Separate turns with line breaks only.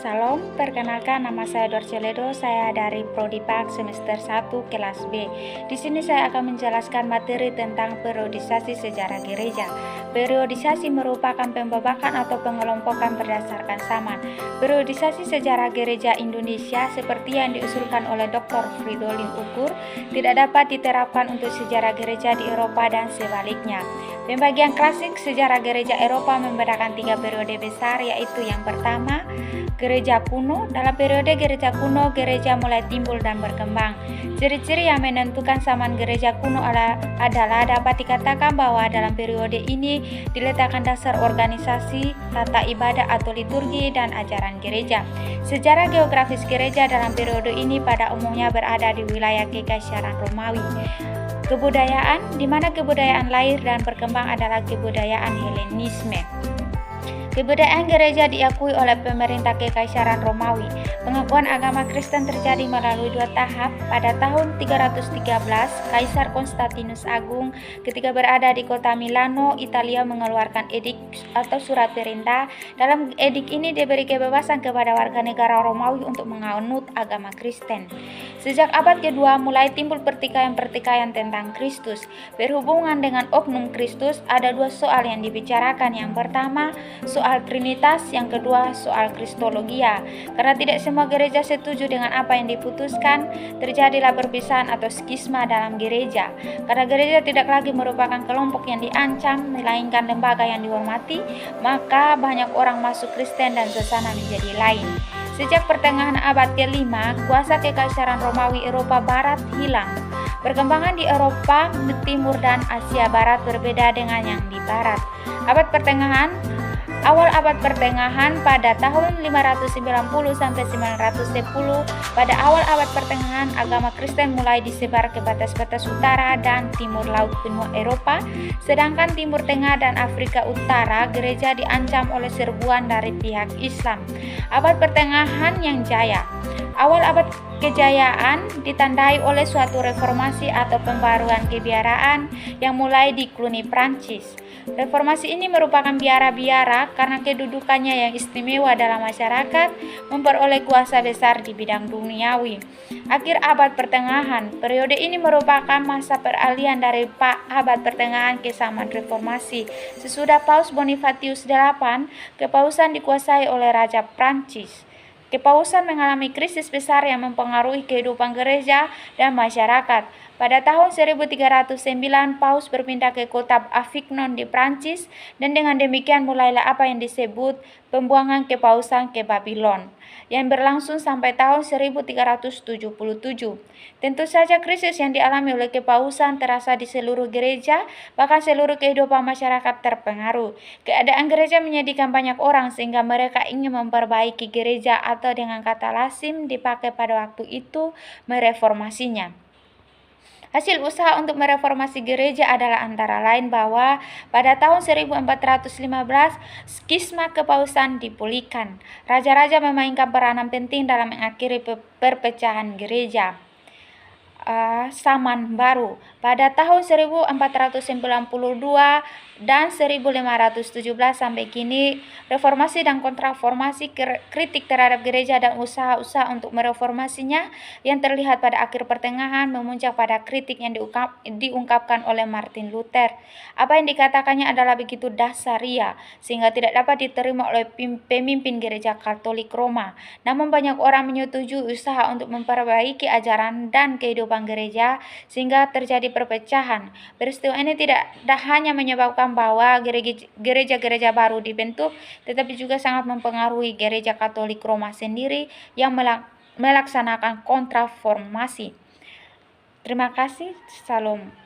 Salam, perkenalkan nama saya Dorce Ledo, saya dari Prodi Pak semester 1 kelas B. Di sini saya akan menjelaskan materi tentang periodisasi sejarah gereja. Periodisasi merupakan pembabakan atau pengelompokan berdasarkan zaman. Periodisasi sejarah gereja Indonesia seperti yang diusulkan oleh Dr. Fridolin Ukur tidak dapat diterapkan untuk sejarah gereja di Eropa dan sebaliknya. Pembagian klasik sejarah gereja Eropa membedakan 3 periode besar, yaitu yang pertama, gereja kuno. Dalam periode gereja kuno, gereja mulai timbul dan berkembang. Ciri-ciri yang menentukan zaman gereja kuno adalah dapat dikatakan bahwa dalam periode ini diletakkan dasar organisasi, tata ibadah atau liturgi, dan ajaran gereja. Sejarah geografis gereja dalam periode ini pada umumnya berada di wilayah Kekaisaran Romawi. Kebudayaan, di mana kebudayaan lahir dan berkembang adalah kebudayaan Helenisme. Kebudayaan gereja diakui oleh pemerintah Kekaisaran Romawi. Pengakuan agama Kristen terjadi melalui 2 tahap. Pada tahun 313, Kaisar Konstantinus Agung ketika berada di kota Milano, Italia, mengeluarkan edik atau surat perintah. Dalam edik ini diberi kebebasan kepada warga negara Romawi untuk menganut agama Kristen. Sejak abad kedua mulai timbul pertikaian-pertikaian tentang Kristus. Berhubungan dengan oknum Kristus, ada 2 soal yang dibicarakan. Yang pertama, soal Trinitas, yang kedua soal Kristologia. Karena tidak semua gereja setuju dengan apa yang diputuskan, terjadilah perpisahan atau skisma dalam gereja. Karena gereja tidak lagi merupakan kelompok yang diancam, melainkan lembaga yang dihormati, maka banyak orang masuk Kristen dan suasana menjadi lain. Sejak pertengahan abad ke-5, kuasa Kekaisaran Romawi Eropa Barat hilang. Perkembangan di Eropa Timur dan Asia Barat berbeda dengan yang di Barat. Awal abad pertengahan pada tahun 590 sampai 910, pada awal abad pertengahan agama Kristen mulai disebar ke batas-batas utara dan timur laut benua Eropa, sedangkan Timur Tengah dan Afrika Utara gereja diancam oleh serbuan dari pihak Islam. Abad pertengahan yang jaya. Awal abad kejayaan ditandai oleh suatu reformasi atau pembaruan kebiaraan yang mulai dikluni Prancis. Reformasi ini merupakan biara-biara karena kedudukannya yang istimewa dalam masyarakat memperoleh kuasa besar di bidang duniawi. Akhir abad pertengahan, periode ini merupakan masa peralihan dari abad pertengahan ke zaman reformasi. Sesudah Paus Bonifatius VIII, kepausan dikuasai oleh Raja Prancis. Kepausan mengalami krisis besar yang mempengaruhi kehidupan gereja dan masyarakat. Pada tahun 1309, Paus berpindah ke kota Avignon di Prancis, dan dengan demikian mulailah apa yang disebut pembuangan kepausan ke Babylon, yang berlangsung sampai tahun 1377. Tentu saja krisis yang dialami oleh kepausan terasa di seluruh gereja, bahkan seluruh kehidupan masyarakat terpengaruh. Keadaan gereja menyedihkan banyak orang sehingga mereka ingin memperbaiki gereja, atau dengan kata lazim dipakai pada waktu itu, mereformasinya. Hasil usaha untuk mereformasi gereja adalah antara lain bahwa pada tahun 1415 skisma kepausan dipulihkan. Raja-raja memainkan peranan penting dalam mengakhiri perpecahan gereja. Zaman baru pada tahun 1492 dan 1517 sampai kini, reformasi dan kontraformasi, kritik terhadap gereja dan usaha-usaha untuk mereformasinya yang terlihat pada akhir pertengahan memuncak pada kritik yang diungkapkan oleh Martin Luther. Apa yang dikatakannya adalah begitu dasaria sehingga tidak dapat diterima oleh pemimpin gereja Katolik Roma. Namun banyak orang menyetujui usaha untuk memperbaiki ajaran dan kehidupan gereja sehingga terjadi perpecahan. Peristiwa ini tidak hanya menyebabkan bahwa gereja-gereja baru dibentuk, tetapi juga sangat mempengaruhi gereja Katolik Roma sendiri yang melaksanakan kontraformasi. Terima kasih. Salam.